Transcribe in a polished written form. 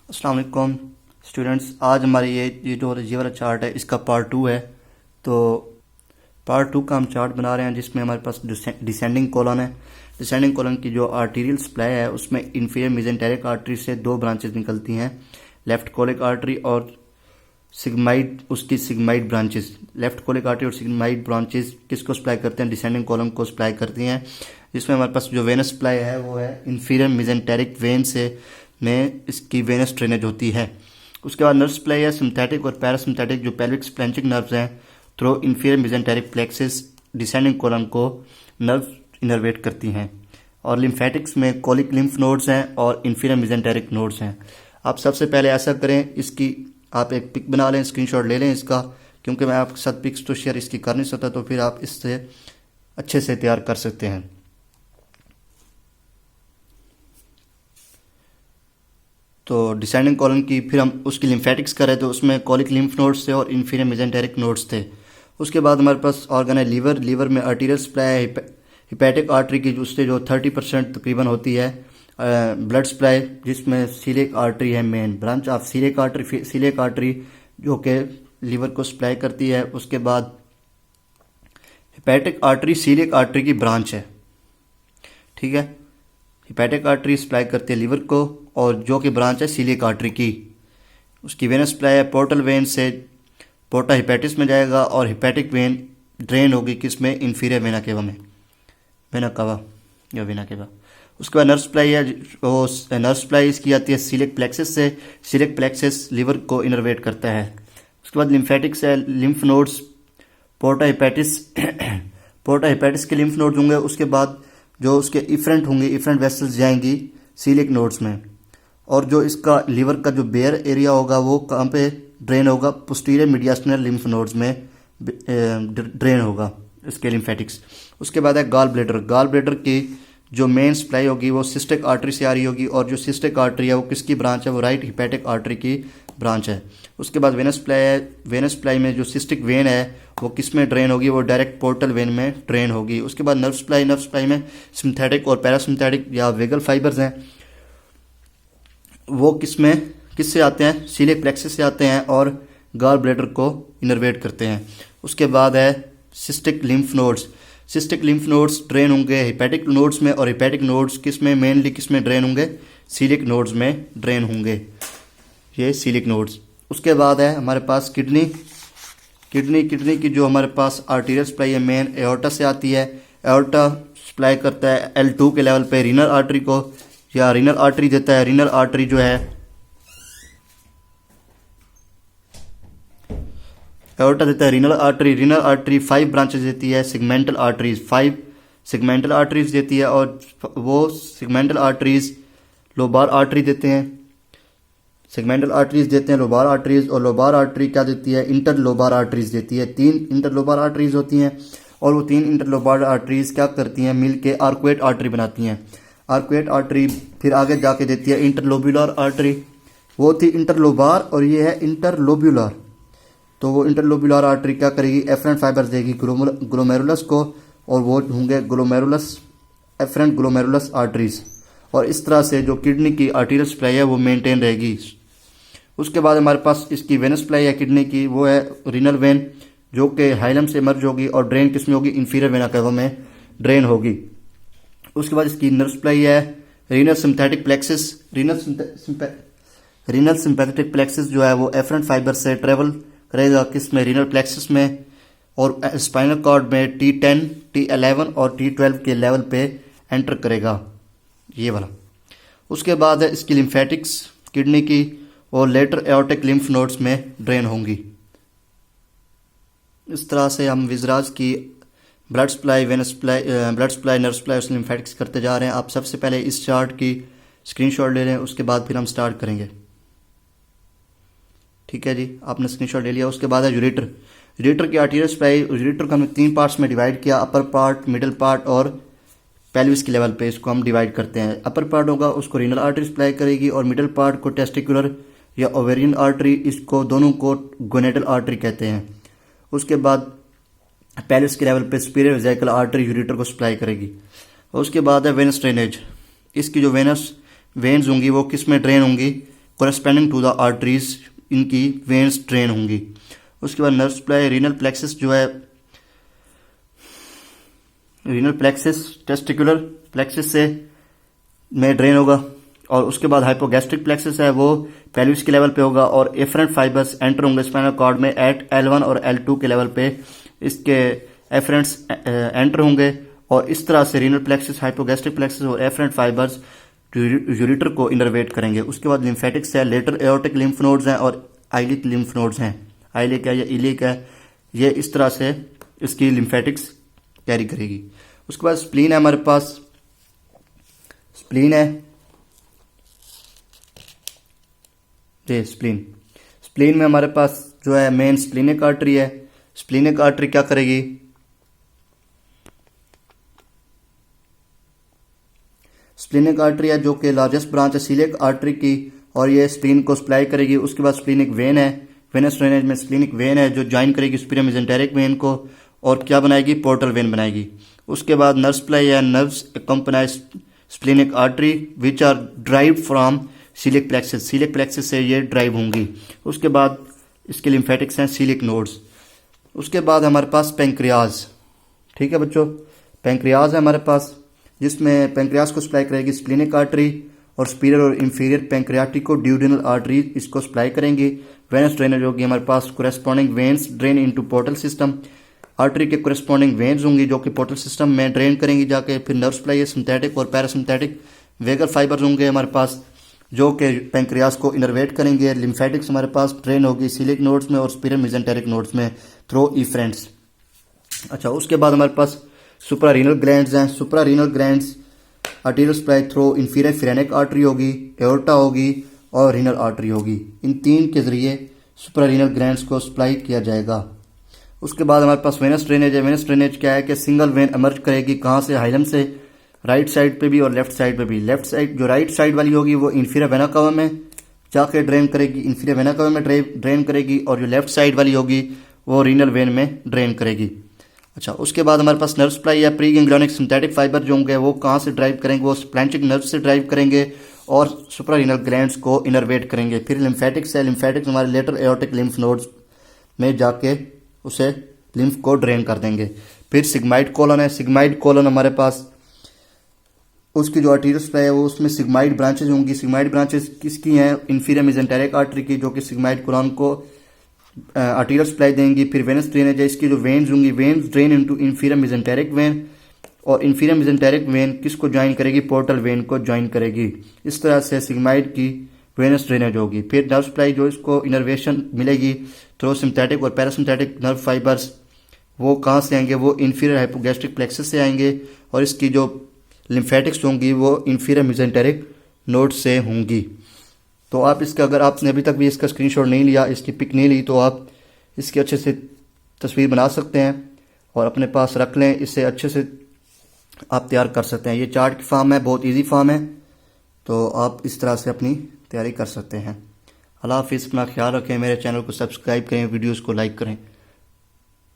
अस्सलाम वालेकुम स्टूडेंट्स। आज हमारी ये वाला चार्ट है, इसका पार्ट 2 है। तो पार्ट 2 का हम चार्ट बना रहे हैं जिसमें हमारे पास डिसेंडिंग कॉलन है। डिसेंडिंग कॉलन की जो आर्टीरियल सप्लाई है उसमें इंफीरियर मेसेंटेरिक आर्टरी से दो ब्रांचेस निकलती हैं, लेफ्ट कोलिक आर्टरी और सिग्माइड, उसकी sigmoid branches. Left colic artery और सिग्माइड ब्रांचेस किसको सप्लाई करते हैं? डिसेंडिंग कॉलम को सप्लाई करती हैं। जिसमें हमारे पास जो वेनस सप्लाई है वो है इंफीरियर मेसेंटेरिक वेन से में इसकी वेनस ड्रेनेज होती है। उसके बाद नर्व सप्लाई है सिंथेटिक और पैरासिम्पथेटिक, जो पेल्विक स्प्लेंचिक नर्व्स हैं through inferior mesenteric plexus descending column को नर्व इनर्वेट करती हैं। और लिम्फेटिक्स में कोलिक लिम्फ नोड्स हैं और इंफीरियर मेसेंटेरिक नोड्स हैं। आप सबसे पहले ऐसा करें, इसकी आप एक पिक बना लें, स्क्रीनशॉट ले लें इसका, क्योंकि मैं आपके साथ पिक्स तो शेयर इसकी कर नहीं सकता, तो फिर आप इससे अच्छे से तैयार कर सकते हैं। तो डिसेंडिंग कॉलम की फिर हम उसकी लिम्फेटिक्स करें तो उसमें कोलिक लिम्फ नोड्स थे और इंफीरियर मेसेंटेरिक नोड्स थे। उसके बाद हमारे पास ऑर्गन है लीवर। लीवर में आर्टीरियल सप्लाई है हिपैटिक आर्टरी की, उससे जो 30% तकरीबन होती है। ब्लड सप्लाई जिसमें सीलिक आर्टरी है main branch of coeliac artery जो कि लीवर को सप्लाई करती है। उसके बाद हिपैटिक आर्टरी सीलिक आर्टरी की ब्रांच है, ठीक है। हिपैटिक आर्टरी सप्लाई करती है लीवर को और जो कि ब्रांच है सीलिक आर्टरी की। उसकी वेनस सप्लाई है पोर्टल वेन से पोर्टा हिपैटिस में जाएगा और हिपैटिक वेन ड्रेन होगी किस में? इंफीरियर वेना केवा में, वेना कावा या वेना केवा। उसके बाद नर्व सप्लाई है, वो नर्व सप्लाई इसकी आती है सीलिक प्लेक्सिस से। सीलिक प्लेक्सिस लीवर को इनर्वेट करता है। उसके बाद लिम्फेटिक्स है, लिम्फ नोड्स पोर्टा हिपैटिस पोर्टा हिपैटिस के लिम्फ नोड्स होंगे। उसके बाद जो उसके इफरेंट होंगे, इफरेंट वेसल्स जाएंगी सीलिक नोड्स में। और जो इसका लीवर का जो बेयर एरिया होगा वो कहाँ पे ड्रेन होगा? पोस्टीरियर मीडियास्टिनल लिम्फ नोड्स में ड्रेन होगा इसके लिम्फेटिक्स। उसके बाद है गॉल ब्लैडर। गॉल ब्लैडर की जो मेन सप्लाई होगी वो सिस्टिक आर्टरी से आ रही होगी और जो सिस्टिक आर्टरी है वो किसकी ब्रांच है? वो राइट हिपैटिक आर्टरी की ब्रांच है। उसके बाद वेनस सप्लाई है। वेनस सप्लाई में जो सिस्टिक वेन है वो किस में ड्रेन होगी? वो डायरेक्ट पोर्टल वेन में ड्रेन होगी। उसके बाद नर्व सप्लाई। नर्व सप्लाई में सिंथेटिक और पैरासिम्पथेटिक या वेगल फाइबर्स हैं, वो किससे आते हैं? सीलिक प्लेक्सिस से आते हैं और गॉल ब्लैडर को इनर्वेट करते हैं। उसके बाद है cystic lymph nodes. Cystic lymph nodes drain होंगे हिपैटिक नोड्स में और हिपैटिक नोड्स किसमें मेनली किसमें ड्रेन होंगे? सीलिक नोड्स में ड्रेन होंगे, ये सीलिक नोड्स। उसके बाद है हमारे पास किडनी की जो हमारे पास आर्टीरियल सप्लाई है मेन एओर्टा से आती है। एओर्टा सप्लाई करता है L2 के लेवल पे रीनल आर्टरी को, या रीनल आर्टरी देता है। रीनल आर्टरी जो है एओर्टा देता है रीनल आर्टरी 5 ब्रांचेस देती है। सिगमेंटल आर्टरीज 5 सिगमेंटल आर्टरीज देती है और वो सिगमेंटल आर्टरीज लोबार आर्टरी देते हैं। सेगमेंटल आर्टरीज देते हैं लोबार आर्टरीज, और लोबार आर्टरी क्या देती है? इंटरलोबार आर्टरीज देती है। 3 इंटरलोबार आर्टरीज होती हैं और वो 3 इंटरलोबार आर्टरीज क्या करती हैं? मिल के आर्कुएट आर्टरी बनाती हैं। आर्कुएट आर्टरी फिर आगे जाके देती है इंटरलोब्यूलर आर्टरी। वो थी इंटरलोबार और ये है इंटरलोब्यूलर। तो वो इंटरलोब्यूलर आर्टरी क्या करेगी? एफरेंट फाइबर्स देगी ग्लोमेरुलस को, और वो होंगे एफरेंट ग्लोमेरुलस आर्टरीज। और इस तरह से जो किडनी की आर्टीरियल सप्लाई है वो मेंटेन रहेगी। उसके बाद हमारे पास इसकी वेनस सप्लाई है किडनी की, वो है रीनल वेन जो कि हाइलम से मर्ज होगी और ड्रेन किसमें होगी? इंफीरियर वेना केवा में ड्रेन होगी। उसके बाद इसकी नर्व सप्लाई है renal synthetic plexus. Renal sympathetic plexus जो है वो एफरेंट फाइबर से ट्रेवल करेगा किसमें? रीनल प्लेक्सिस में, और स्पाइनल कॉर्ड में T10, T11 और T12 के लेवल पे एंटर करेगा, ये वाला। उसके बाद है इसकी लिम्फेटिक्स किडनी की, और लेटर एओर्टिक लिम्फ नोड्स में ड्रेन होंगी। इस तरह से हम विजराज की blood supply, venous supply, nerve supply और लिम्फेटिक्स करते जा रहे हैं। आप सबसे पहले इस चार्ट की स्क्रीनशॉट ले लें, उसके बाद फिर हम स्टार्ट करेंगे, ठीक है जी। आपने स्क्रीनशॉट ले लिया। उसके बाद है यूरेटर की आर्टीरियल सप्लाई। यूरेटर को हमने 3 पार्ट्स में डिवाइड किया, अपर पार्ट, मिडिल पार्ट और पेल्विस के लेवल पे इसको हम डिवाइड करते हैं। अपर पार्ट होगा उसको रीनल आर्टरी सप्लाई करेगी और मिडिल पार्ट को टेस्टिकुलर या ओवेरियन आर्टरी, इसको दोनों को गोनेडल आर्टरी कहते हैं। उसके बाद पेल्विस के लेवल पे सुपीरियर वेसिकल आर्टरी यूरेटर को सप्लाई करेगी। उसके बाद है वेनस ड्रेनेज। इसकी जो वेन्स होंगी वो किस में ड्रेन होंगी? कोरेस्पेंडिंग टू द आर्टरीज इनकी वेन्स ड्रेन होंगी। उसके बाद नर्व सप्लाई रीनल प्लेक्सिस जो है, रीनल प्लेक्सिस टेस्टिकुलर प्लेक्सिस से में ड्रेन होगा। और उसके बाद हाइपोगैस्ट्रिक प्लेक्सिस है वो पेल्विस के लेवल पे होगा और एफरेंट फाइबर्स एंटर होंगे स्पाइनल कॉर्ड में एट L1 और L2 के लेवल पे इसके एफरेंट्स एंटर होंगे और इस तरह से रीनल प्लेक्सिस, हाइपोगैस्ट्रिक प्लेक्सिस और एफरेंट फाइबर्स यूरेटर को इनर्वेट करेंगे। उसके बाद लिम्फेटिक्स है, लेटरल एओर्टिक लिम्फ नोड्स हैं और आइलिक लिम्फ नोड्स हैं। आइलिक है या इलिक है, ये इस तरह से इसकी लिम्फेटिक्स कैरी करेगी। उसके बाद स्प्लीन है हमारे पास, स्प्लीन है ये स्प्लीन में हमारे पास जो है मेन स्प्लीनिक आर्टरी है। स्प्लीनिक आर्टरी क्या करेगी, स्प्लीनिक आर्टरी है जो कि लार्जेस्ट ब्रांच है सीलियक आर्टरी की और ये स्प्लीन को सप्लाई करेगी। उसके बाद स्प्लीनिक वेन है, वेनस ड्रेनेज में स्प्लीनिक वेन है जो ज्वाइन करेगी सुपीरियर मेसेंटेरिक वेन को और क्या बनाएगी, पोर्टल वेन बनाएगी। उसके बाद नर्व सप्लाई है, nerves accompany splenic artery which are derive from coeliac plexus, coeliac plexus से ये ड्राइव होंगी। उसके बाद इसके लिम्फेटिक्स हैं सीलिक नोड्स। उसके बाद हमारे पास पेंक्रियाज, ठीक है बच्चों, पेंक्रियाज है हमारे पास जिसमें पेंक्रियाज को सप्लाई करेगी स्प्लीनिक आर्टरी और सुपीरियर और इंफीरियर पेंक्रियाटिको ड्यूडेनल आर्टरी इसको सप्लाई करेंगी। वेनस ड्रेनेज होगी हमारे पास, corresponding veins drain into portal system, artery के कोरेस्पॉन्डिंग वेन्स होंगी जो कि पोर्टल सिस्टम में ड्रेन करेंगी जाके। फिर नर्व सप्लाई है, सिंथेटिक और पैरासिम्थेटिक वेगल फाइबर्स होंगे हमारे पास जो कि पेंक्रियाज को इनर्वेट करेंगे। लिम्फेटिक्स हमारे पास ड्रेन होगी सीलिक नोड्स में और सुपीरियर मेसेंटेरिक नोड्स में थ्रो इफरेंट्स। अच्छा, उसके बाद हमारे पास सुप्रारीनल ग्लैंड्स हैं। Suprarenal glands arterial supply through inferior phrenic artery होगी, एओर्टा होगी और रीनल आर्टरी होगी। इन तीन के जरिए सुप्रारीनल ग्लैंड्स को सप्लाई किया जाएगा। उसके बाद हमारे पास वेनस ड्रेनेज है। वेनस ड्रेनेज क्या है कि सिंगल वेन इमर्ज करेगी, कहाँ से, हाइलम से, राइट साइड पे भी और लेफ्ट साइड पे भी। लेफ्ट साइड जो राइट साइड वाली होगी वो इंफीरियर वेना कवा में जाके ड्रेन करेगी, इंफीरियर वेना कवा में ड्रेन करेगी और जो लेफ्ट साइड वाली होगी वो रीनल वेन में ड्रेन करेगी। अच्छा, उसके बाद हमारे पास नर्व सप्लाई है। प्री गैंग्लियोनिक सिंथेटिक फाइबर जो होंगे वो कहाँ से ड्राइव करेंगे, वो स्प्लैंचिक नर्व से ड्राइव करेंगे और सुप्रारीनल ग्लैंड्स को इनर्वेट करेंगे। फिर लिम्फेटिक्स है, लिम्फेटिक्स हमारे लेटरल एओर्टिक लिम्फ नोड्स में जाके उसे लिम्फ को ड्रेन कर देंगे। फिर सिग्माइड कॉलन है। सिग्माइड कॉलन हमारे पास उसकी जो आर्टीरियल सप्लाई है वो उसमें सिग्माइड ब्रांचेज होंगी। सिग्माइड ब्रांचेज किसकी हैं, इंफीरियर मेसेंटेरिक आर्टरी की जो कि सिग्माइड कॉलन को आर्टीरियल सप्लाई देंगी। फिर वेनस ड्रेनेज है, इसकी जो वेन्स होंगी veins drain into inferior mesenteric when और इंफीरियर मेसेंटेरिक वेन किसको ज्वाइन करेगी, पोर्टल वेन को ज्वाइन करेगी। इस तरह से सिग्माइड की वेनस ड्रेनेज होगी। फिर नर्व सप्लाई जो इसको इनर्वेशन मिलेगी थ्रो सिंथेटिक और पैरासिम्थेटिक नर्व फाइबर्स वो कहाँ से आएंगे, वो इंफीरियर हाइपोगैस्ट्रिक प्लेक्सस से आएंगे और इसकी जो लिम्फेटिक्स होंगी वो इंफीरियर मेसेंटेरिक नोड से होंगी। तो आप इसका, अगर आपने अभी तक भी इसका स्क्रीनशॉट नहीं लिया, इसकी पिक नहीं ली, तो आप इसकी अच्छे से तस्वीर बना सकते हैं और अपने पास रख लें। इससे अच्छे से आप तैयार कर सकते हैं। ये चार्ट की फॉर्म है, बहुत इजी फॉर्म है, तो आप इस तरह से अपनी तैयारी कर सकते हैं। अल्लाह हाफिज़, अपना ख्याल रखें, मेरे चैनल को सब्सक्राइब करें, वीडियोज़ को लाइक करें।